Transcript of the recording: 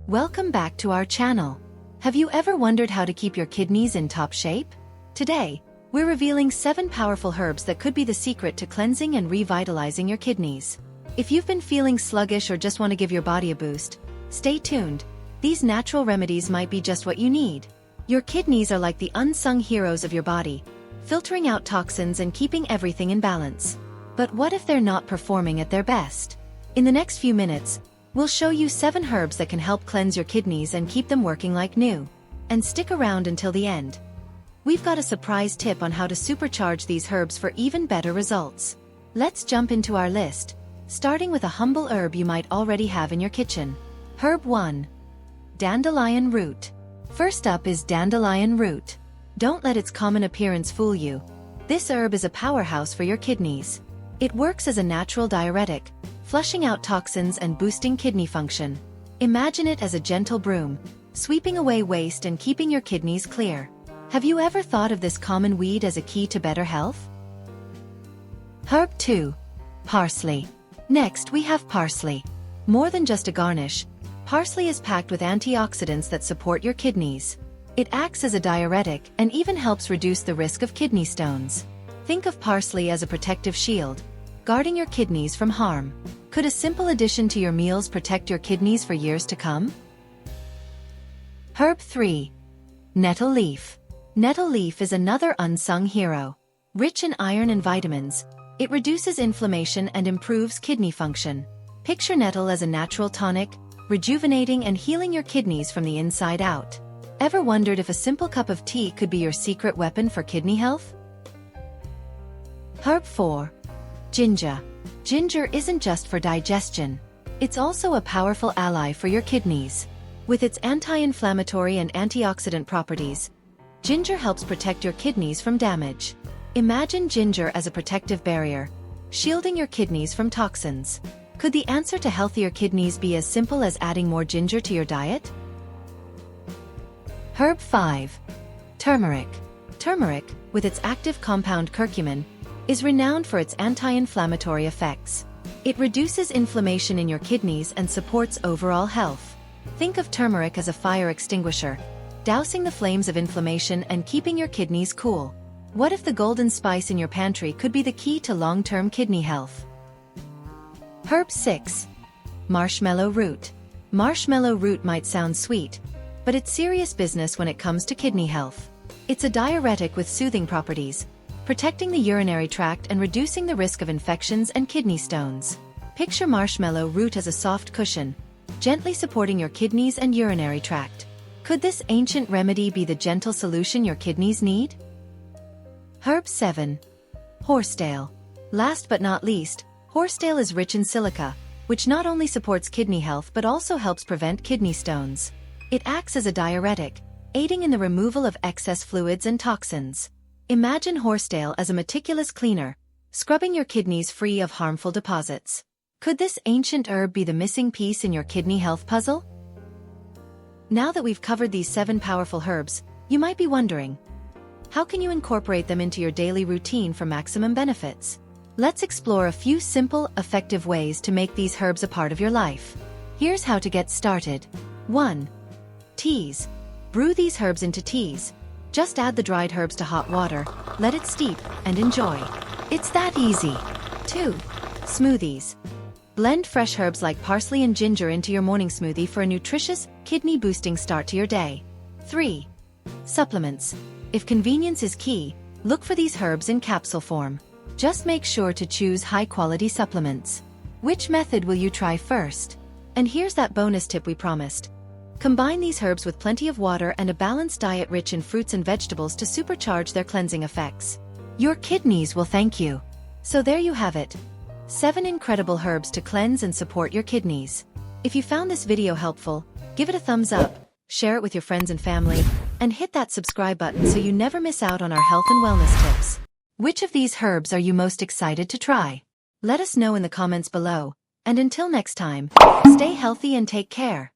Welcome back to our channel. Have you ever wondered how to keep your kidneys in top shape? Today, we're revealing 7 powerful herbs that could be the secret to cleansing and revitalizing your kidneys. If you've been feeling sluggish or just want to give your body a boost, stay tuned. These natural remedies might be just what you need. Your kidneys are like the unsung heroes of your body, filtering out toxins and keeping everything in balance. But what if they're not performing at their best? In the next few minutes, we'll show you 7 herbs that can help cleanse your kidneys and keep them working like new. And stick around until the end. We've got a surprise tip on how to supercharge these herbs for even better results. Let's jump into our list, starting with a humble herb you might already have in your kitchen. Herb 1. Dandelion Root. First up is Dandelion Root. Don't let its common appearance fool you. This herb is a powerhouse for your kidneys. It works as a natural diuretic, flushing out toxins and boosting kidney function. Imagine it as a gentle broom, sweeping away waste and keeping your kidneys clear. Have you ever thought of this common weed as a key to better health? Herb 2. Parsley. Next we have parsley. More than just a garnish, parsley is packed with antioxidants that support your kidneys. It acts as a diuretic and even helps reduce the risk of kidney stones. Think of parsley as a protective shield, guarding your kidneys from harm. Could a simple addition to your meals protect your kidneys for years to come? Herb 3. Nettle Leaf. Nettle Leaf is another unsung hero. Rich in iron and vitamins, it reduces inflammation and improves kidney function. Picture nettle as a natural tonic, rejuvenating and healing your kidneys from the inside out. Ever wondered if a simple cup of tea could be your secret weapon for kidney health? Herb 4. Ginger. Ginger isn't just for digestion. It's also a powerful ally for your kidneys. With its anti-inflammatory and antioxidant properties, ginger helps protect your kidneys from damage. Imagine ginger as a protective barrier, shielding your kidneys from toxins. Could the answer to healthier kidneys be as simple as adding more ginger to your diet? Herb 5. Turmeric. Turmeric, with its active compound curcumin, is renowned for its anti-inflammatory effects. It reduces inflammation in your kidneys and supports overall health. Think of turmeric as a fire extinguisher, dousing the flames of inflammation and keeping your kidneys cool. What if the golden spice in your pantry could be the key to long-term kidney health? Herb 6. Marshmallow Root. Marshmallow root might sound sweet, but it's serious business when it comes to kidney health. It's a diuretic with soothing properties, protecting the urinary tract and reducing the risk of infections and kidney stones. Picture marshmallow root as a soft cushion, gently supporting your kidneys and urinary tract. Could this ancient remedy be the gentle solution your kidneys need? Herb 7. Horsetail. Last but not least, horsetail is rich in silica, which not only supports kidney health but also helps prevent kidney stones. It acts as a diuretic, aiding in the removal of excess fluids and toxins. Imagine horsetail as a meticulous cleaner, scrubbing your kidneys free of harmful deposits. Could this ancient herb be the missing piece in your kidney health puzzle? Now that we've covered these 7 powerful herbs, you might be wondering, how can you incorporate them into your daily routine for maximum benefits? Let's explore a few simple, effective ways to make these herbs a part of your life. Here's how to get started. 1. Teas. Brew these herbs into teas. Just add the dried herbs to hot water, let it steep, and enjoy. It's that easy. 2. Smoothies. Blend fresh herbs like parsley and ginger into your morning smoothie for a nutritious, kidney-boosting start to your day. 3. Supplements. If convenience is key, look for these herbs in capsule form. Just make sure to choose high-quality supplements. Which method will you try first? And here's that bonus tip we promised. Combine these herbs with plenty of water and a balanced diet rich in fruits and vegetables to supercharge their cleansing effects. Your kidneys will thank you. So there you have it. 7 incredible herbs to cleanse and support your kidneys. If you found this video helpful, give it a thumbs up, share it with your friends and family, and hit that subscribe button so you never miss out on our health and wellness tips. Which of these herbs are you most excited to try? Let us know in the comments below, and until next time, stay healthy and take care.